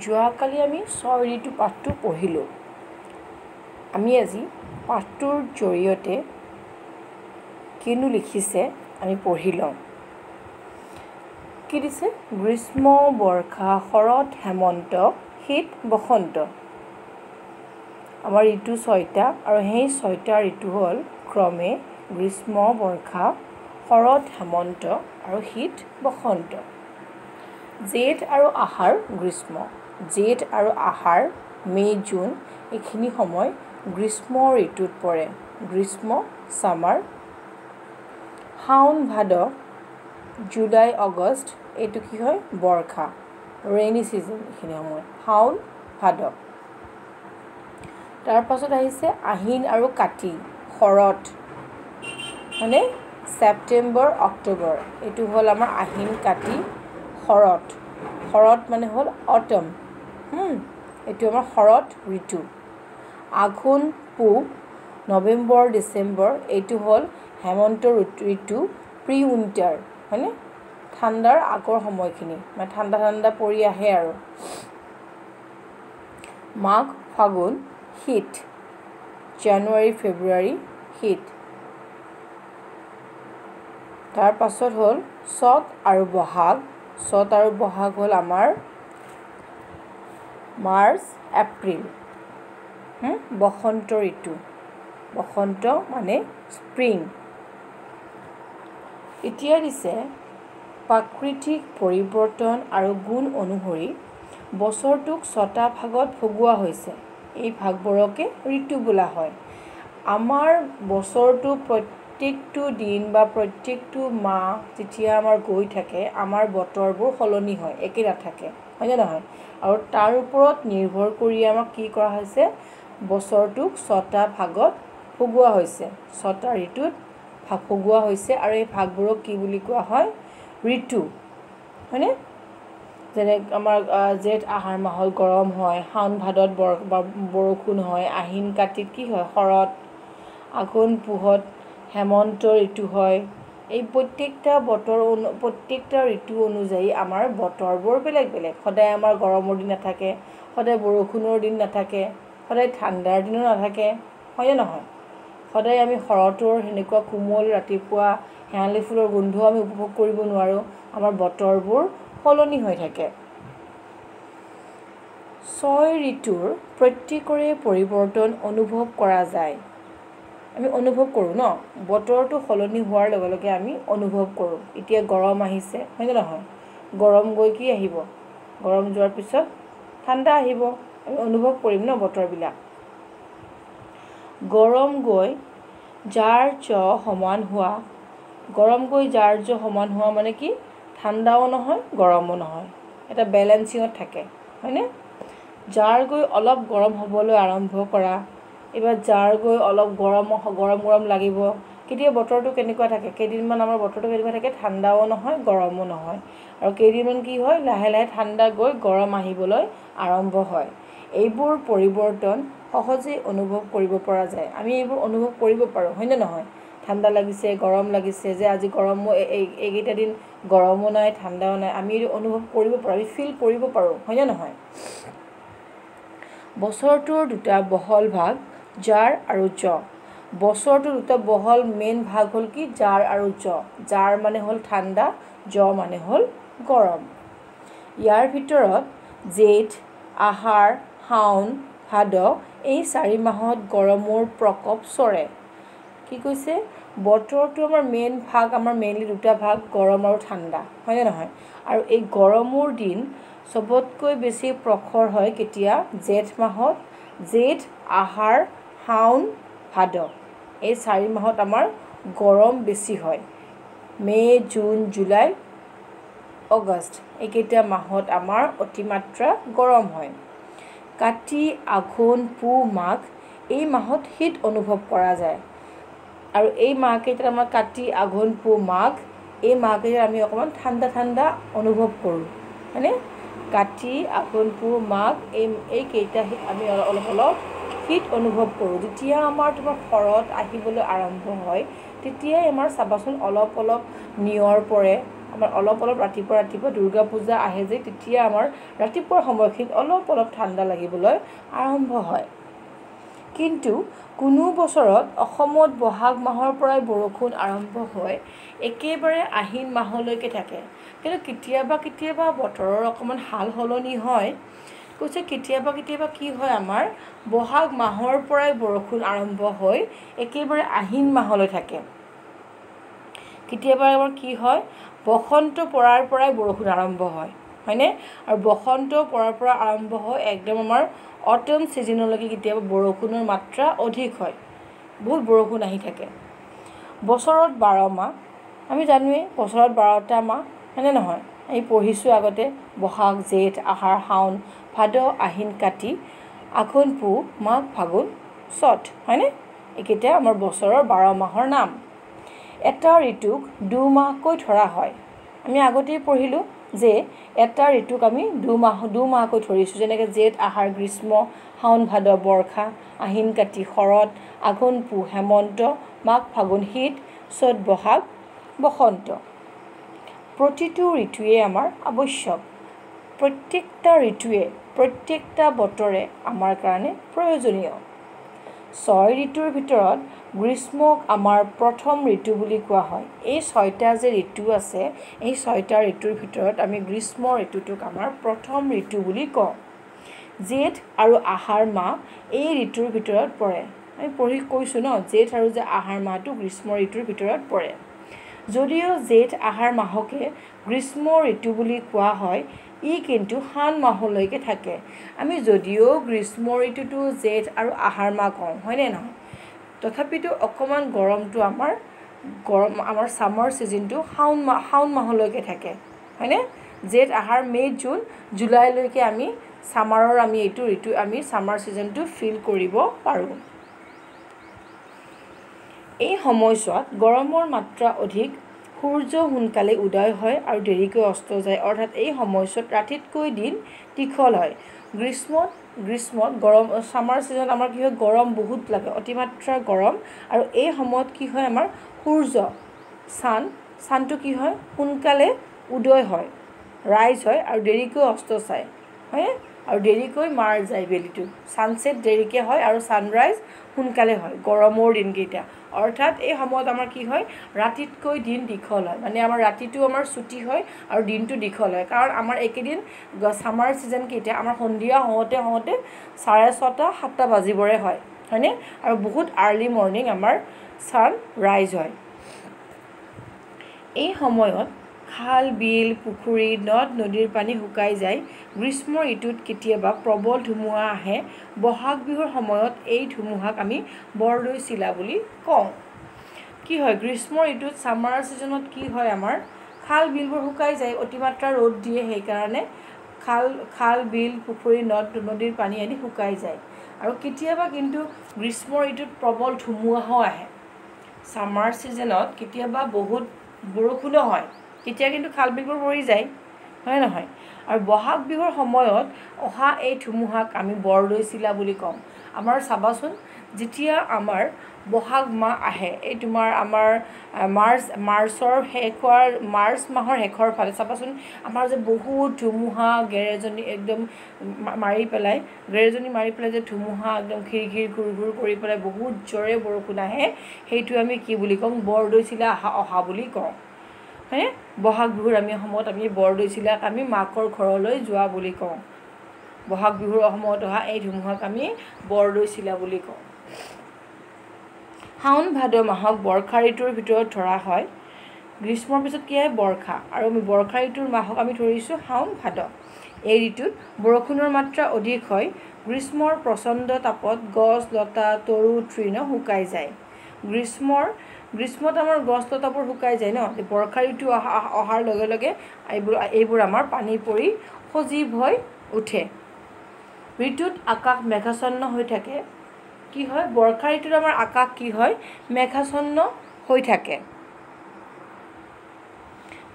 যোৱাকালি আমি 6 ঋতু পাঠটো পঢ়িলোঁ। আমি আজি পাঠটোৰ জৰিয়তে কিনো লিখিছে আমি পঢ়ি লওঁ। কি দিছে? গ্ৰীষ্ম, বৰ্ষা, শৰৎ, হেমন্ত, শীত, বসন্ত। আমাৰ ঋতু 6টা আৰু সেই 6টা ঋতু হ'ল ক্ৰমে গ্ৰীষ্ম, বৰ্ষা, শৰৎ, হেমন্ত আৰু শীত, বসন্ত। জেঠ আৰু আহাৰ গ্ৰীষ্ম। জেঠ আৰু আহাৰ, মে', জুন এইখিনি সময় গ্ৰীষ্ম ঋতুত পৰে। গ্ৰীষ্ম, ছামাৰ। শাওন, ভাদ, জুলাই, আগষ্ট এইটো কি হয়? বৰ্ষা, ৰেইনি ছিজন এইখিনি সময়। শাওন, ভাদ। তাৰপাছত আহিছে আহিন আৰু কাতি, শৰৎ, মানে ছেপ্টেম্বৰ, অক্টোবৰ। এইটো হ'ল আমাৰ আহিন, কাতি, শৰৎ। শৰৎ মানে হ'ল অটম। এইটো আমাৰ শৰৎ ঋতু। আঘোণ, পুহ, নৱেম্বৰ, ডিচেম্বৰ এইটো হ'ল হেমন্ত ঋতু, প্ৰি উইণ্টাৰ, হয়নে? ঠাণ্ডাৰ আগৰ সময়খিনি, মানে ঠাণ্ডা ঠাণ্ডা পৰি আহে আৰু। মাঘ, ফাগুন, শীত। জানুৱাৰী, ফেব্ৰুৱাৰী, শীত। তাৰপাছত হ'ল চ'ত আৰু বহাগ। চ'ত আৰু বহাগ হ'ল আমাৰ মাৰ্চ, এপ্ৰিল। বসন্ত ঋতু। বসন্ত মানে স্প্ৰিং। এতিয়া দিছে প্ৰাকৃতিক পৰিৱৰ্তন আৰু গুণ অনুসৰি বছৰটোক 6টা ভাগত ভগোৱা হৈছে। এই ভাগবোৰকে ঋতু বোলা হয়। আমাৰ বছৰটো প্ৰত্যেকটো দিন বা প্ৰত্যেকটো মাহ যেতিয়া আমাৰ গৈ থাকে, আমাৰ বতৰবোৰ সলনি হয়, একে নাথাকে, হয়নে নহয়? আৰু তাৰ ওপৰত নিৰ্ভৰ কৰি আমাক কি কৰা হৈছে? বছৰটোক 6টা ভাগত ভগোৱা হৈছে। 6টা ঋতুত ভগোৱা হৈছে আৰু এই ভাগবোৰক কি বুলি কোৱা হয়? ঋতু, হয়নে? যেনে আমাৰ জেঠ, আহাৰ মাহত গৰম হয়, শাওন, ভাদত বৰষুণ হয়, আহিন, কাতিত কি হয়? শৰৎ, আঘোণ, পুহত হেমন্ত ঋতু হয়। এই প্ৰত্যেকটা ঋতু অনুযায়ী আমাৰ বতৰবোৰ বেলেগ বেলেগ। সদায় আমাৰ গৰমৰ দিন নাথাকে, সদায় বৰষুণৰ দিন নাথাকে, সদায় ঠাণ্ডাৰ দিনো নাথাকে, হয়নে নহয়? সদায় আমি শৰতৰ সেনেকুৱা কোমল ৰাতিপুৱা শেৱালি ফুলৰ গোন্ধ আমি উপভোগ কৰিব নোৱাৰোঁ। আমাৰ বতৰবোৰ সলনি হৈ থাকে। 6 ঋতুৰ প্ৰত্যেকৰে পৰিৱৰ্তন অনুভৱ কৰা যায়। আমি অনুভৱ কৰোঁ ন? বতৰটো সলনি হোৱাৰ লগে লগে আমি অনুভৱ কৰোঁ। এতিয়া গৰম আহিছে, হয়নে নহয়? গৰম গৈ কি আহিব? গৰম যোৱাৰ পিছত ঠাণ্ডা আহিব। আমি অনুভৱ কৰিম ন বতৰবিলাক। গৰম গৈ যাৰ সমান হোৱা। গৰম গৈ যাৰ সমান হোৱা মানে কি? ঠাণ্ডাও নহয়, গৰমো নহয়। এটা বেলেঞ্চিঙত থাকে, হয়নে? যাৰ গৈ অলপ গৰম হ'বলৈ আৰম্ভ কৰা। এইবাৰ যাৰ গৈ অলপ গৰম লাগিব। কেতিয়া বতৰটো কেনেকুৱা থাকে? কেইদিনমান আমাৰ বতৰটো কেনেকুৱা থাকে? ঠাণ্ডাও নহয়, গৰমো নহয়। আৰু কেইদিনমান কি হয়? লাহে লাহে ঠাণ্ডা গৈ গৰম আহিবলৈ আৰম্ভ হয়। এইবোৰ পৰিৱৰ্তন সহজেই অনুভৱ কৰিব পৰা যায়। আমি এইবোৰ অনুভৱ কৰিব পাৰোঁ, হয়নে নহয়? ঠাণ্ডা লাগিছে, গৰম লাগিছে, যে আজি গৰমো এইকেইটা দিন গৰমো নাই, ঠাণ্ডাও নাই। আমি এইটো অনুভৱ কৰিব পাৰোঁ, আমি ফিল কৰিব পাৰোঁ, হয়নে নহয়? বছৰটোৰ দুটা বহল ভাগ, জাৰ আৰু জ। বছৰটোৰ দুটা বহল মেইন ভাগ হ'ল কি? জাৰ আৰু জ। জাৰ মানে হ'ল ঠাণ্ডা, জ মানে হ'ল গৰম। ইয়াৰ ভিতৰত জেঠ, আহাৰ, শাওন, ভাদ এই 4 মাহত গৰমৰ প্ৰকোপ চৰে। কি কৈছে? বতৰটো আমাৰ মেইন ভাগ, আমাৰ মেইনলি দুটা ভাগ, গৰম আৰু ঠাণ্ডা, হয়নে নহয়? আৰু এই গৰমৰ দিন চবতকৈ বেছি প্ৰখৰ হয় কেতিয়া? জেঠ মাহত। জেঠ, আহাৰ, শাওন, ভাদ এই 4 মাহত আমাৰ গৰম বেছি হয়। মে', জুন, জুলাই, আগষ্ট এইকেইটা মাহত আমাৰ অতিমাত্ৰা গৰম হয়। কাতি, আঘোণ, পুহ, মাঘ এই মাহত শীত অনুভৱ কৰা যায়। আৰু এই মাহকেইটাত আমাৰ কাতি, আঘোণ, পুহ, মাঘ এই মাহকেইটাত আমি অকণমান ঠাণ্ডা ঠাণ্ডা অনুভৱ কৰোঁ, হয়নে? কাতি, আঘোণ, পুহ, মাঘ এইকেইটা আমি অলপ শীত অনুভৱ কৰোঁ। যেতিয়া আমাৰ শৰৎ আহিবলৈ আৰম্ভ হয়, তেতিয়াই আমাৰ চাবাচোন অলপ নিয়ৰ পৰে, আমাৰ অলপ ৰাতিপুৱা দুৰ্গা পূজা আহে যে তেতিয়া আমাৰ ৰাতিপুৱাৰ সময়খিনিত অলপ ঠাণ্ডা লাগিবলৈ আৰম্ভ হয়। কিন্তু কোনো বছৰত অসমত বহাগ মাহৰ পৰাই বৰষুণ আৰম্ভ হয় একেবাৰে আহিন মাহলৈকে থাকে। কিন্তু কেতিয়াবা বতৰৰ অকণমান সাল সলনি হয়। কৈছে কেতিয়াবা কি হয় আমাৰ বহাগ মাহৰ পৰাই বৰষুণ আৰম্ভ হৈ একেবাৰে আহিন মাহলৈ থাকে। কেতিয়াবা আমাৰ কি হয় বসন্ত পৰাৰ পৰাই বৰষুণ আৰম্ভ হয়, হয়নে? আৰু বসন্ত পৰাৰ পৰা আৰম্ভ হৈ একদম আমাৰ অটম ছিজনলৈকে কেতিয়াবা বৰষুণৰ মাত্ৰা অধিক হয়, বহুত বৰষুণ আহি থাকে। বছৰত 12 মাহ, আমি জানোৱেই বছৰত 12টা মাহ, হয়নে নহয়? আমি পঢ়িছোঁ আগতে বহাগ জেঠ আহাৰ শাওণ ভাদ আহিন কাতি আঘোণ পুহ মাঘ ফাগুন চ'ত, হয়নে? এইকেইটা আমাৰ বছৰৰ 12 মাহৰ নাম। এটা ঋতুক 2 মাহকৈ ধৰা হয়। আমি আগতেই পঢ়িলোঁ যে এটা ঋতুক আমি 2 মাহকৈ ধৰিছোঁ, যেনেকৈ জেঠ আহাৰ গ্ৰীষ্ম, শাওণ ভাদ বৰ্ষা, আহিন কাতি শৰৎ, আঘোণ পুহ হেমন্ত, মাঘ ফাগুন শীত, চ'ত বহাগ বসন্ত। প্ৰতিটো ঋতুৱে আমাৰ আৱশ্যক। প্ৰত্যেকটা ঋতুৱে প্ৰত্যেকটা বতৰে আমাৰ কাৰণে প্ৰয়োজনীয়। 6 ঋতুৰ ভিতৰত গ্ৰীষ্মক আমাৰ প্ৰথম ঋতু বুলি কোৱা হয়। এই 6টা যে ঋতু আছে এই 6টা ঋতুৰ ভিতৰত আমি গ্ৰীষ্ম ঋতুটোক আমাৰ প্ৰথম ঋতু বুলি কওঁ। জেঠ আৰু আহাৰ মাহ এই ঋতুৰ ভিতৰত পৰে। আমি কৈছোঁ ন জেঠ আৰু যে আহাৰ মাহটো গ্ৰীষ্ম ঋতুৰ ভিতৰত পৰে। যদিও জেঠ আহাৰ মাহকে গ্ৰীষ্ম ঋতু বুলি কোৱা হয় ই কিন্তু শাওণ মাহলৈকে থাকে। আমি যদিও গ্ৰীষ্ম ঋতুটো জেঠ আৰু আহাৰ মাহ কওঁ, হয়নে নহয়? তথাপিতো অকণমান গৰমটো আমাৰ ছামাৰ ছিজনটো শাওণ মাহলৈকে থাকে, হয়নে? জেঠ আহাৰ মে' জুন জুলাইলৈকে আমি ছামাৰৰ এইটো ঋতু আমি ছামাৰ ছিজনটো ফিল কৰিব পাৰোঁ। এই সময়ছোৱাত গৰমৰ মাত্ৰা অধিক, সূৰ্য সোনকালে উদয় হয় আৰু দেৰিকৈ অস্ত যায়, অৰ্থাৎ এই সময়ছোৱাত ৰাতিতকৈ দিন দীঘল হয়। গ্ৰীষ্মত গৰম ছামাৰ ছিজনত আমাৰ কি হয় গৰম বহুত লাগে, অতিমাত্ৰা গৰম, আৰু এই সময়ত কি হয় আমাৰ সূৰ্য চানটো কি হয় সোনকালে উদয় হয়, ৰাইজ হয় আৰু দেৰিকৈ অস্ত চায়, হয়নে? আৰু দেৰিকৈ মাৰ যায় বেলিটো, ছানছেট দেৰিকৈ হয় আৰু ছানৰাইজ সোনকালে হয় গৰমৰ দিনকেইটা। অৰ্থাৎ এই সময়ত আমাৰ কি হয় ৰাতিতকৈ দিন দীঘল হয়, মানে আমাৰ ৰাতিটো আমাৰ ছুটি হয় আৰু দিনটো দীঘল হয়। কাৰণ আমাৰ এইকেইদিন ছামাৰ ছিজনকেইটা আমাৰ সন্ধিয়া হওঁতে 6:30 7টা বাজিবৰে হয়, হয়নে? আৰু বহুত আৰ্লি মৰ্ণিং আমাৰ ছান ৰাইজ হয়। এই সময়ত খাল বিল পুখুৰী নদ নদীৰ পানী শুকাই যায়। গ্ৰীষ্ম ঋতুত কেতিয়াবা প্ৰবল ধুমুহা আহে। বহাগ বিহুৰ সময়ত এই ধুমুহাক আমি বৰদৈচিলা বুলি কওঁ। কি হয় গ্ৰীষ্ম ঋতুত ছামাৰ ছিজনত কি হয় আমাৰ খাল বিলবোৰ শুকাই যায়, অতিমাত্ৰা ৰ'দ দিয়ে, সেইকাৰণে খাল বিল পুখুৰী নদ নদীৰ পানী আদি শুকাই যায়। আৰু কেতিয়াবা কিন্তু গ্ৰীষ্ম ঋতুত প্ৰবল ধুমুহাও আহে। ছামাৰ ছিজনত কেতিয়াবা বহুত বৰষুণো হয়, তেতিয়া কিন্তু খাল বিলবোৰ ভৰি যায়, হয় নহয়? আৰু বহাগ বিহুৰ সময়ত অহা এই ধুমুহাক আমি বৰদৈচিলা বুলি কওঁ। আমাৰ চাবাচোন যেতিয়া আমাৰ বহাগ মাহ আহে, এই তোমাৰ আমাৰ মাৰ্চ মাহৰ শেষৰ ফালে চাবাচোন আমাৰ যে বহুত ধুমুহা গেৰেজনি একদম মাৰি পেলাই যে ধুমুহা একদম ঘিৰ ঘুৰ কৰি পেলাই বহুত জোৰে বৰষুণ আহে, সেইটো আমি কি বুলি কওঁ বৰদৈচিলা অহা বুলি কওঁ, হয়নে? বহাগ বিহুৰ সময়ত আমি বৰদৈচিলাক আমি মাকৰ ঘৰলৈ যোৱা বুলি কওঁ। বহাগ বিহুৰ সময়ত অহা এই ধুমুহাক আমি বৰদৈচিলা বুলি কওঁ। শাওণ ভাদ মাহক বৰ্ষা ঋতুৰ ভিতৰত ধৰা হয়। গ্ৰীষ্মৰ পিছত কি হয় বৰ্ষা, আৰু আমি বৰ্ষা ঋতুৰ মাহক আমি ধৰিছোঁ শাওণ ভাদ। এই ঋতুত বৰষুণৰ মাত্ৰা অধিক হয়। গ্ৰীষ্মৰ প্ৰচণ্ড তাপত গছ লতা তৰু তৃণ শুকাই যায়। গ্ৰীষ্মত আমাৰ গছ লতাবোৰ শুকাই যায় ন, বৰ্ষা ঋতু অহাৰ লগে লগে এইবোৰ আমাৰ পানী পৰি সজীৱ হৈ উঠে। ঋতুত আকাশ মেঘাচ্ছন্ন হৈ থাকে। কি হয় বৰ্ষা ঋতুত আমাৰ আকাশ কি হয় মেঘাচ্ছন্ন হৈ থাকে।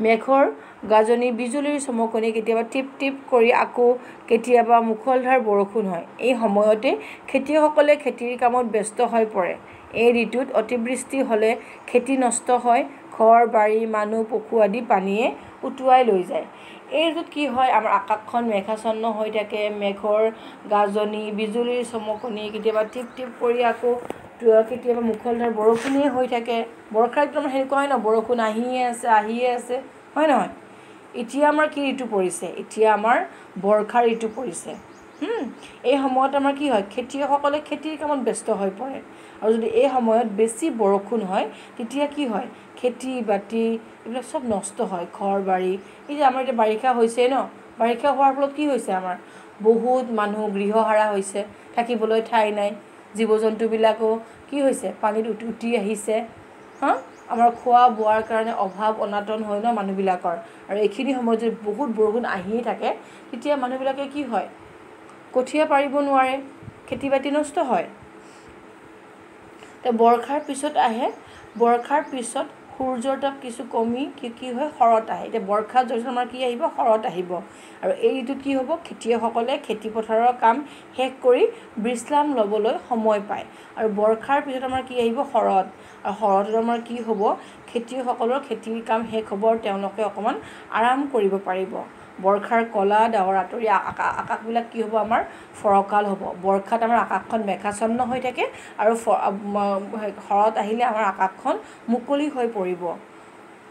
মেঘৰ গাজনি বিজুলীৰ চমকনি, কেতিয়াবা টিপ টিপ কৰি আকৌ কেতিয়াবা মুখলধাৰ বৰষুণ হয়। এই সময়তে খেতিয়কসকলে খেতিৰ কামত ব্যস্ত হৈ পৰে। এই ঋতুত অতিবৃষ্টি হ'লে খেতি নষ্ট হয়, ঘৰ বাৰী মানুহ পশু আদি পানীয়ে উটুৱাই লৈ যায়। এই ঋতুত কি হয় আমাৰ আকাশখন মেঘাচ্ছন্ন হৈ থাকে, মেঘৰ গাজনি বিজুলীৰ চমকনি কেতিয়াবা টিপ টিপ কৰি আকৌ কেতিয়াবা মুখলধাৰ বৰষুণেই হৈ থাকে। বৰ্ষা ঋতুত আমাৰ সেনেকুৱা হয় ন, বৰষুণ আহিয়ে আছে হয় নহয়। এতিয়া আমাৰ কি ঋতু পৰিছে, এতিয়া আমাৰ বৰ্ষা ঋতু পৰিছে। এই সময়ত আমাৰ কি হয় খেতিয়কসকলে খেতিৰ কামত ব্যস্ত হৈ পৰে আৰু যদি এই সময়ত বেছি বৰষুণ হয় তেতিয়া কি হয় খেতি বাতি এইবিলাক চব নষ্ট হয়, ঘৰ বাৰী। এই যে আমাৰ এতিয়া বাৰিষা হৈছে ন, বাৰিষা হোৱাৰ ফলত কি হৈছে আমাৰ বহুত মানুহ গৃহহাৰা হৈছে, থাকিবলৈ ঠাই নাই, জীৱ জন্তুবিলাকো কি হৈছে পানীত উটি আহিছে। আমাৰ খোৱা বোৱাৰ কাৰণে অভাৱ অনাটন হয় ন মানুহবিলাকৰ, আৰু এইখিনি সময়ত যদি বহুত বৰষুণ আহিয়ে থাকে তেতিয়া মানুহবিলাকে কি হয় কঠীয়া পাৰিব নোৱাৰে, খেতি বাতি নষ্ট হয়। বৰ্ষাৰ পিছত আহে, বৰ্ষাৰ পিছত সূৰ্যৰ তাপ কিছু কমি কি হয় শৰৎ আহে। এতিয়া বৰ্ষাত যদি আমাৰ কি আহিব শৰৎ আহিব, আৰু এই ঋতুত কি হ'ব খেতিয়কসকলে খেতিপথাৰৰ কাম শেষ কৰি বিশ্ৰাম ল'বলৈ সময় পায়। আৰু বৰ্ষাৰ পিছত আমাৰ কি আহিব শৰৎ, আৰু শৰৎত আমাৰ কি হ'ব খেতিয়কসকলৰ খেতিৰ কাম শেষ হ'ব আৰু তেওঁলোকে অকণমান আৰাম কৰিব পাৰিব। বৰ্ষাৰ ক'লা ডাৱৰ আঁতৰি আকাশবিলাক কি হ'ব আমাৰ ফৰকাল হ'ব। বৰ্ষাত আমাৰ আকাশখন মেঘাচ্ছন্ন হৈ থাকে আৰু শৰৎ আহিলে আমাৰ আকাশখন মুকলি হৈ পৰিব।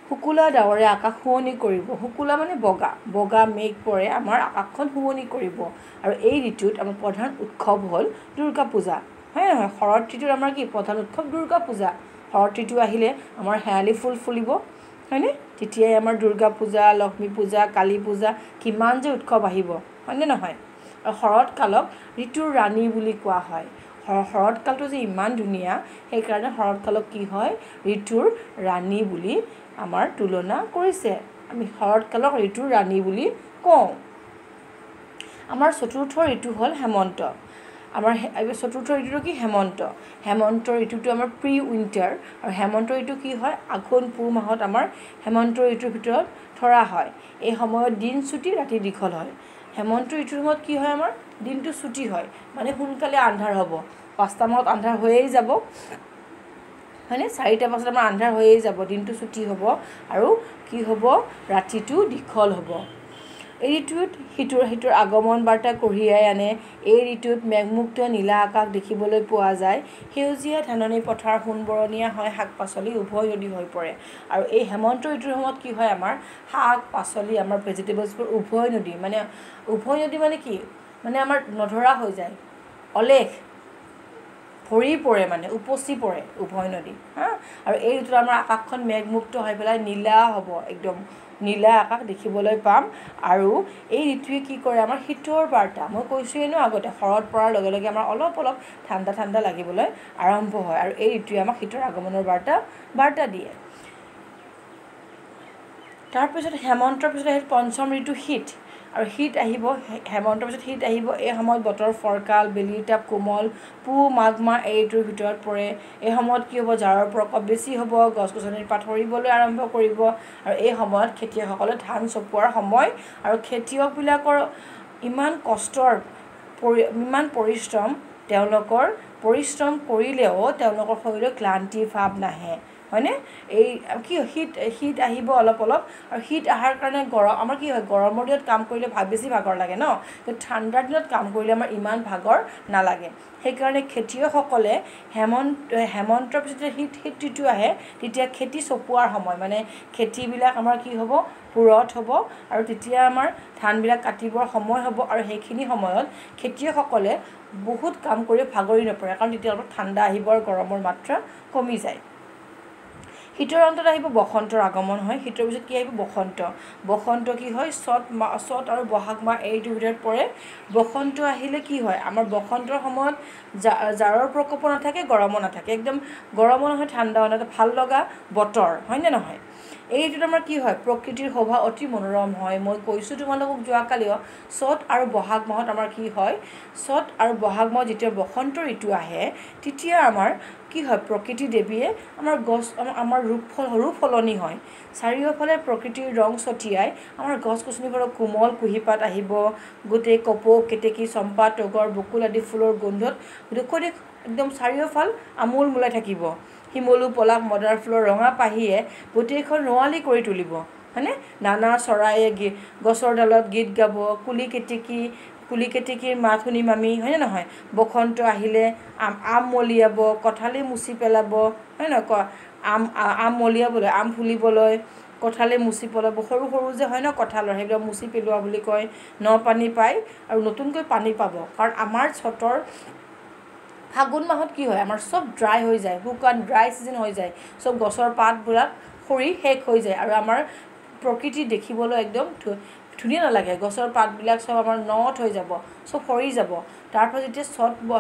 শুকুলা ডাৱৰে আকাশ শুৱনি কৰিব, শুকুলা মানে বগা, বগা মেঘ পৰে আমাৰ আকাশখন শুৱনি কৰিব। আৰু এই ঋতুত আমাৰ প্ৰধান উৎসৱ হ'ল দুৰ্গা পূজা, হয় নহয়। শৰৎ ঋতুত আমাৰ কি প্ৰধান উৎসৱ দুৰ্গা পূজা। শৰৎ ঋতু আহিলে আমাৰ শেৱালি ফুল ফুলিব, হয়নে, তেতিয়াই আমাৰ দুৰ্গা পূজা, লক্ষ্মী পূজা, কালী পূজা কিমান যে উৎসৱ আহিব, হয়নে নহয়। আৰু শৰৎকালক ঋতুৰ ৰাণী বুলি কোৱা হয়। শৰৎকালটো যে ইমান ধুনীয়া সেইকাৰণে শৰৎকালক কি হয় ঋতুৰ ৰাণী বুলি আমাৰ তুলনা কৰিছে। আমি শৰৎকালক ঋতুৰ ৰাণী বুলি কওঁ। আমাৰ চতুৰ্থ ঋতু হ'ল হেমন্ত। আমাৰ চতুৰ্থ ঋতুটো কি হেমন্ত। হেমন্ত ঋতুটো আমাৰ প্ৰি উইণ্টাৰ, আৰু হেমন্ত ঋতু কি হয় আঘোণ পুহ মাহত আমাৰ হেমন্ত ঋতুৰ ভিতৰত ধৰা হয়। এই সময়ত দিন চুটি ৰাতি দীঘল হয়। হেমন্ত ঋতুৰ সময়ত কি হয় আমাৰ দিনটো চুটি হয়, মানে সোনকালে আন্ধাৰ হ'ব, 5টা মানত আন্ধাৰ হৈয়ে যাব, হয়নে, 4টা বজাত আমাৰ আন্ধাৰ হৈয়ে যাব, দিনটো চুটি হ'ব আৰু কি হ'ব ৰাতিটো দীঘল হ'ব। এই ঋতুত শীতৰ আগমন বাৰ্তা কঢ়িয়াই আনে। এই ঋতুত মেঘমুক্ত নীলা আকাশ দেখিবলৈ পোৱা যায়, সেউজীয়া ধাননি পথাৰ সোণবৰণীয়া হয়, শাক পাচলি উভৈনদী হৈ পৰে। আৰু এই হেমন্ত ঋতুৰ সময়ত কি হয় আমাৰ শাক পাচলি আমাৰ ভেজিটেবলছবোৰ উভৈনদী মানে কি মানে আমাৰ নধৰা হৈ যায়, অলেখ ভৰি পৰে, মানে উপচি পৰে উভৈনদী। আৰু এই ঋতুত আমাৰ আকাশখন মেঘমুক্ত হৈ পেলাই নীলা হ'ব, একদম নীলা আকাশ দেখিবলৈ পাম। আৰু এই ঋতুৱে কি কৰে আমাৰ শীতৰ বাৰ্তা, মই কৈছোঁৱেই ন আগতে, শৰৎ পৰাৰ লগে লগে আমাৰ অলপ ঠাণ্ডা ঠাণ্ডা লাগিবলৈ আৰম্ভ হয়, আৰু এই ঋতুৱে আমাক শীতৰ আগমনৰ বাৰ্তা দিয়ে। তাৰপিছত হেমন্তৰ পিছত আহিল পঞ্চম ঋতু শীত, আৰু শীত আহিব, হেমন্তৰ পিছত শীত আহিব। এই সময়ত বতৰ ফৰকাল, বেলিৰ তাপ কোমল, পুহ মাঘ মাহ এই ঋতুৰ ভিতৰত পৰে। এই সময়ত কি হ'ব জাৰৰ প্ৰকোপ বেছি হ'ব, গছ গছনিৰ পাত সৰিবলৈ আৰম্ভ কৰিব, আৰু এই সময়ত খেতিয়কসকলে ধান চপোৱাৰ সময়, আৰু খেতিয়কবিলাকৰ ইমান কষ্টৰ ইমান পৰিশ্ৰম, তেওঁলোকৰ পৰিশ্ৰম কৰিলেও তেওঁলোকৰ শৰীৰত ক্লান্তি ভাৱ নাহে, হয়নে। এই কি শীত আহিব অলপ আৰু শীত অহাৰ কাৰণে আমাৰ কি হয় গৰমৰ দিনত কাম কৰিলে বেছি ভাগৰ লাগে ন, কিন্তু ঠাণ্ডাৰ দিনত কাম কৰিলে আমাৰ ইমান ভাগৰ নালাগে। সেইকাৰণে খেতিয়কসকলে হেমন্তৰ পিছতে শীত ঋতু আহে, তেতিয়া খেতি চপোৱাৰ সময়, মানে খেতিবিলাক আমাৰ কি হ'ব পুৰঠ হ'ব, আৰু তেতিয়া আমাৰ ধানবিলাক কাটিবৰ সময় হ'ব, আৰু সেইখিনি সময়ত খেতিয়কসকলে বহুত কাম কৰি ভাগৰি নপৰে, কাৰণ তেতিয়া অলপ ঠাণ্ডা আহিব আৰু গৰমৰ মাত্ৰা কমি যায়। শীতৰ অন্তত আহিব বসন্তৰ আগমন হয়। শীতৰ পিছত কি আহিব বসন্ত কি হয় চ'ত আৰু বহাগ মাহ এই ঋতুৰ ভিতৰত পৰে। বসন্ত আহিলে কি হয় আমাৰ বসন্তৰ সময়ত জাৰৰ প্ৰকোপো নাথাকে, গৰমো নাথাকে, একদম গৰমো নহয় ঠাণ্ডাও নহয়, ভাল লগা বতৰ, হয়নে নহয়। এই ঋতুত আমাৰ কি হয় প্ৰকৃতিৰ শোভা অতি মনোৰম হয়। মই কৈছোঁ তোমালোকক যোৱাকালিও, চ'ত আৰু বহাগ মাহত আমাৰ কি হয়, চ'ত আৰু বহাগ মাহত যেতিয়া বসন্ত ঋতু আহে তেতিয়া আমাৰ কি হয় প্ৰকৃতি দেৱীয়ে আমাৰ ৰূপ সলনি হয়। চাৰিওফালে প্ৰকৃতিৰ ৰং ছটিয়াই আমাৰ গছ গছনিবোৰৰ কোমল কুঁহিপাত আহিব, গোটেই কপৌ কেতেকী চম্পা তগৰ বকুল আদি ফুলৰ গোন্ধত একদম চাৰিওফাল আমোলমোলাই থাকিব, শিমলু পলাশ মদাৰ ফুলৰ ৰঙা পাহিয়ে গোটেইখন ৰঙালী কৰি তুলিব হয়নে নানা চৰায়ে গছৰ ডালত গীত গাব কুলি কেতেকীৰ মাত শুনিম আমি হয়নে নহয় বসন্ত আহিলে আম মলিয়াব কঁঠালে মুচি পেলাব হয় নহয় আম মলিয়াবলৈ আম ফুলিবলৈ কঁঠালে মুচি পেলাব সৰু সৰু যে হয় ন কঁঠালৰ সেইবিলাক মুচি পেলোৱা বুলি কয় ন পানী পায় আৰু নতুনকৈ পানী পাব কাৰণ আমাৰ চ'তৰ ফাগুন মাহত কি হয় আমাৰ চব ড্ৰাই হৈ যায় শুকান ড্ৰাই ছিজন হৈ যায় চব গছৰ পাতবিলাক সৰি শেষ হৈ যায় আৰু আমাৰ প্ৰকৃতি দেখিবলৈ একদম ধুনীয়া নালাগে গছৰ পাতবিলাক চব আমাৰ নথ হৈ যাব চব সৰি যাব তাৰপাছত যেতিয়া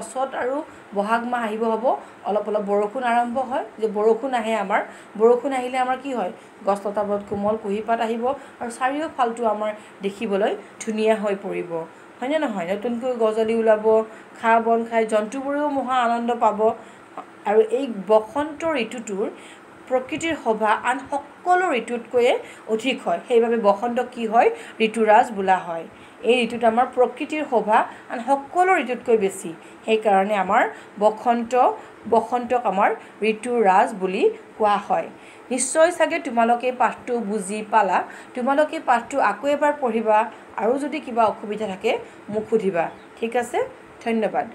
চ'ত আৰু বহাগ মাহ আহিব হ'ব অলপ অলপ বৰষুণ আৰম্ভ হয় যে বৰষুণ আহে আমাৰ বৰষুণ আহিলে আমাৰ কি হয় গছ লতাবোৰত কোমল কুঁহিপাত আহিব আৰু চাৰিওফালটো আমাৰ দেখিবলৈ ধুনীয়া হৈ পৰিব হয়নে নহয় নতুনকৈ গজলি ওলাব ঘাঁহ বন খাই জন্তুবোৰেও মহা আনন্দ পাব আৰু এই বসন্ত ঋতুটোৰ প্ৰকৃতিৰ শোভা আন সকলো ঋতুতকৈয়ে অধিক হয় সেইবাবে বসন্ত কি হয় ঋতুৰাজ বোলা হয় এই ঋতুত আমাৰ প্ৰকৃতিৰ শোভা আন সকলো ঋতুতকৈ বেছি সেইকাৰণে আমাৰ বসন্তক আমাৰ ঋতুৰাজ বুলি কোৱা হয় নিশ্চয় চাগে তোমালোকে পাঠটো বুজি পালা তোমালোকে পাঠটো আকৌ এবাৰ পঢ়িবা আৰু যদি কিবা অসুবিধা থাকে মোক সুধিবা ঠিক আছে ধন্যবাদ